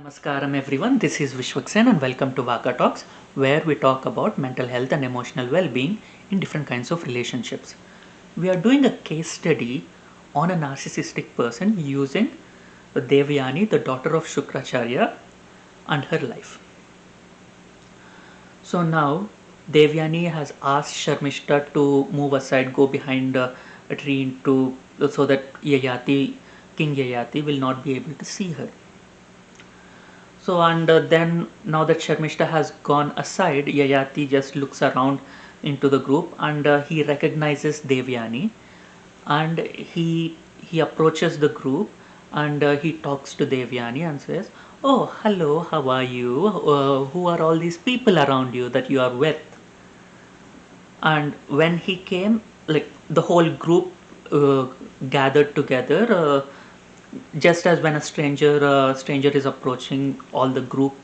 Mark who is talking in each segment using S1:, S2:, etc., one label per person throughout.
S1: Namaskaram everyone, this is Vishwaksen and welcome to Vaka Talks, where we talk about mental health and emotional well-being in different kinds of relationships. We are doing a case study on a narcissistic person using Devayani, the daughter of Shukracharya, and her life. So now Devyani has asked Sharmishta to move aside, go behind a tree into so that King Yayati will not be able to see her. So and then now that Sharmishta has gone aside, Yayati just looks around into the group and he recognizes Devyani and he approaches the group and he talks to Devyani and says, "Oh, hello, how are you? Who are all these people around you that you are with?" And when he came, like the whole group uh, gathered together. Just as when a stranger is approaching, all the group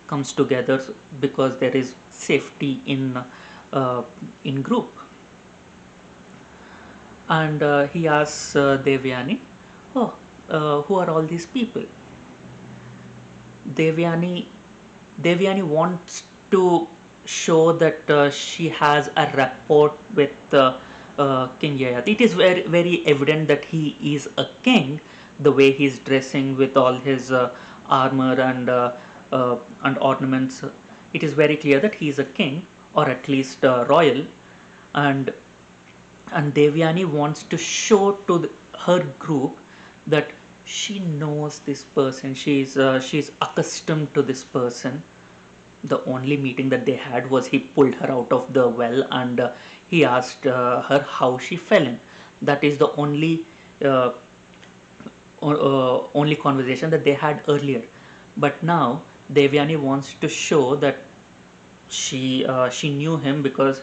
S1: comes together because there is safety in group. And he asks Devyani, "Oh, who are all these people?" Devyani Devyani wants to show that she has a rapport with King Yayat. It is very evident that he is a king, the way he's dressing with all his armor and ornaments. It is very clear that he is a king, or at least royal, and Devyani wants to show to her group that she knows this person. She's accustomed to this person. The only meeting that they had was he pulled her out of the well and he asked her how she fell in. That is the uh, only conversation that they had earlier. But now Devyani wants to show that she knew him because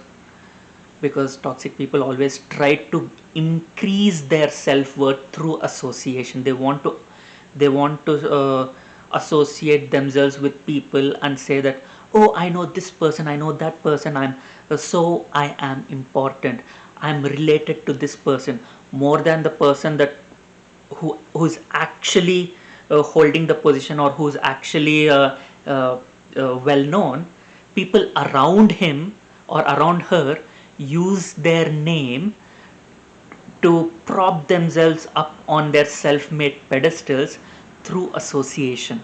S1: toxic people always try to increase their self-worth through association. They want to associate themselves with people and say that, "Oh, I know this person, I know that person, I am important, I'm related to this person more than the person that who's actually holding the position, or who's actually well known." People around him or around her use their name to prop themselves up on their self-made pedestals through association.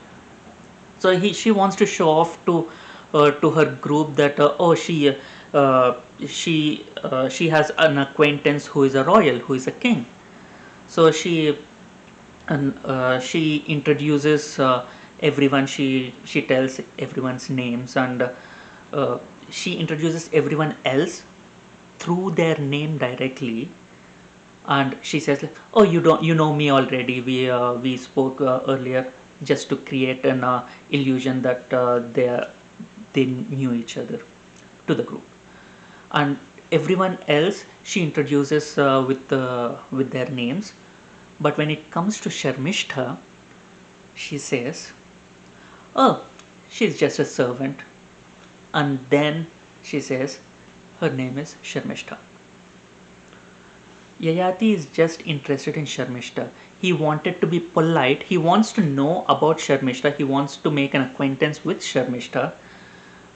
S1: So she wants to show off to her group that she has an acquaintance who is a royal, who is a king. So she introduces everyone. She tells everyone's names, and she introduces everyone else through their name directly. And she says, like, "Oh, you know me already. We spoke earlier," just to create an illusion that they knew each other to the group. And everyone else she introduces with their names. But when it comes to Sharmishta, she says, "Oh, she's just a servant." And then she says her name is Sharmishta. Yayati is just interested in Sharmishta. He wanted to be polite. He wants to know about Sharmishta. He wants to make an acquaintance with Sharmishta,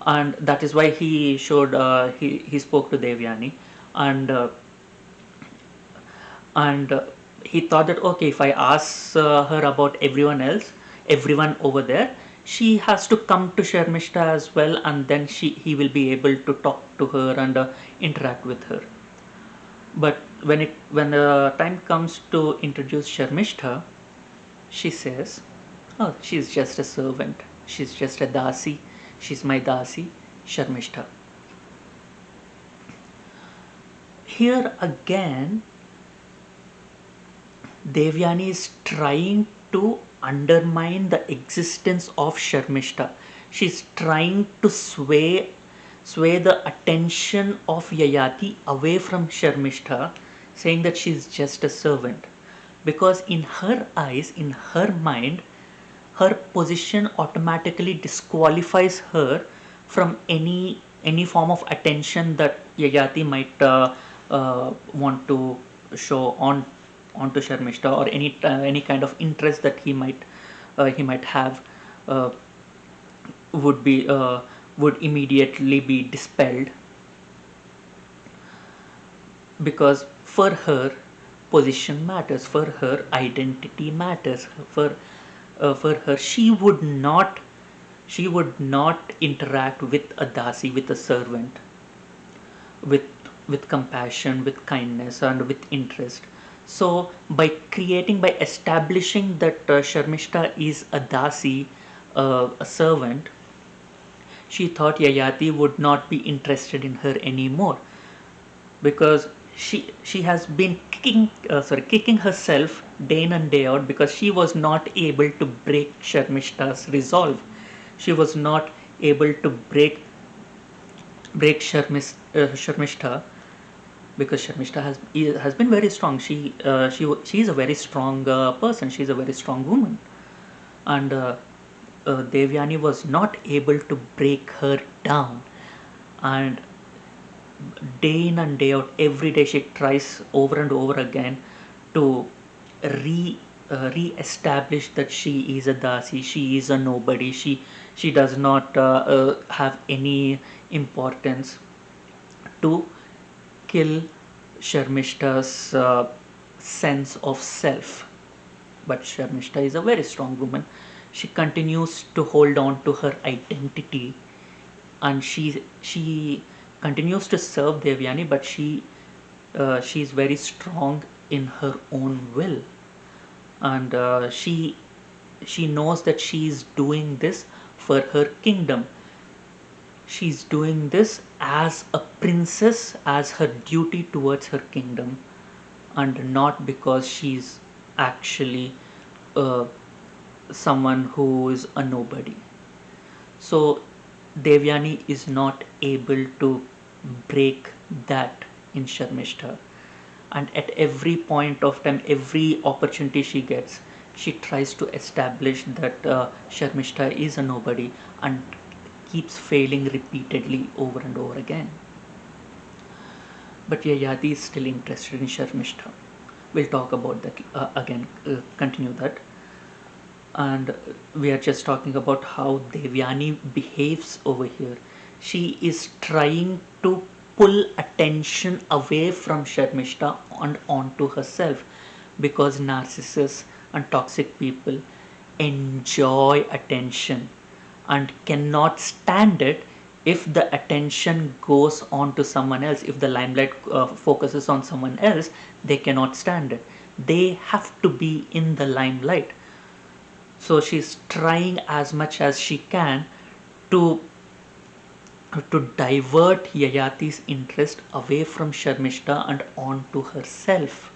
S1: and that is why he spoke to Devyani, and he thought that, okay, if I ask her about everyone over there, she has to come to Sharmishta as well, and then he will be able to talk to her and interact with her. But when the time comes to introduce Sharmishta, she says, "Oh, she's just a servant. She's just a dasi. She's my dasi, Sharmishta." Here again, Devyani is trying to undermine the existence of Sharmishta. She's trying to sway the attention of Yayati away from Sharmishta, saying that she's just a servant. Because in her eyes, in her mind, her position automatically disqualifies her from any form of attention that Yayati might want to show onto Sharmishta, or any kind of interest that he might have uh, would be would immediately be dispelled, because for her position matters, for her identity matters, for her she would not interact with a dasi, with a servant, with compassion, with kindness, and with interest. So by establishing that Sharmishta is a dasi, a servant, she thought Yayati would not be interested in her anymore, because she has been kicking herself day in and day out, because she was not able to break Sharmishta's resolve. She was not able to break Sharmishta, because Sharmishta has been very strong. She is a very strong person. She is a very strong woman, and Devyani was not able to break her down. And day in and day out, every day she tries over and over again to re-establish that she is a dasi, she is a nobody, she does not have any importance, to kill Sharmishta's sense of self. But Sharmishta is a very strong woman. She continues to hold on to her identity, and she continues to serve Devyani, but she is very strong in her own will, and she knows that she is doing this for her kingdom. She's doing this as a princess, as her duty towards her kingdom, and not because she's actually uh, someone who is a nobody. So Devyani is not able to break that in Sharmishta, and at every point of time, every opportunity she gets, she tries to establish that Sharmishta is a nobody, and keeps failing repeatedly over and over again. But Yayati is still interested in Sharmishta. We'll talk about that again, continue that. And we are just talking about how Devyani behaves over here. She is trying to pull attention away from Sharmishta and onto herself, because narcissists and toxic people enjoy attention and cannot stand it if the attention goes on to someone else. If the limelight focuses on someone else, they cannot stand it. They have to be in the limelight. So she's trying as much as she can to divert Yayati's interest away from Sharmishta and on to herself.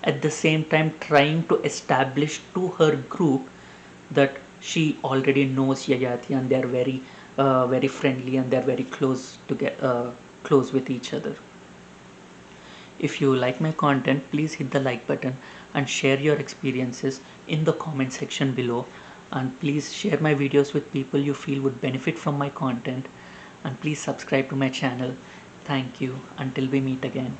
S1: At the same time, trying to establish to her group that she already knows Yayati, and they're very friendly, and they're very close to get close with each other. If you like my content, please hit the like button and share your experiences in the comment section below. And please share my videos with people you feel would benefit from my content. And please subscribe to my channel. Thank you. Until we meet again.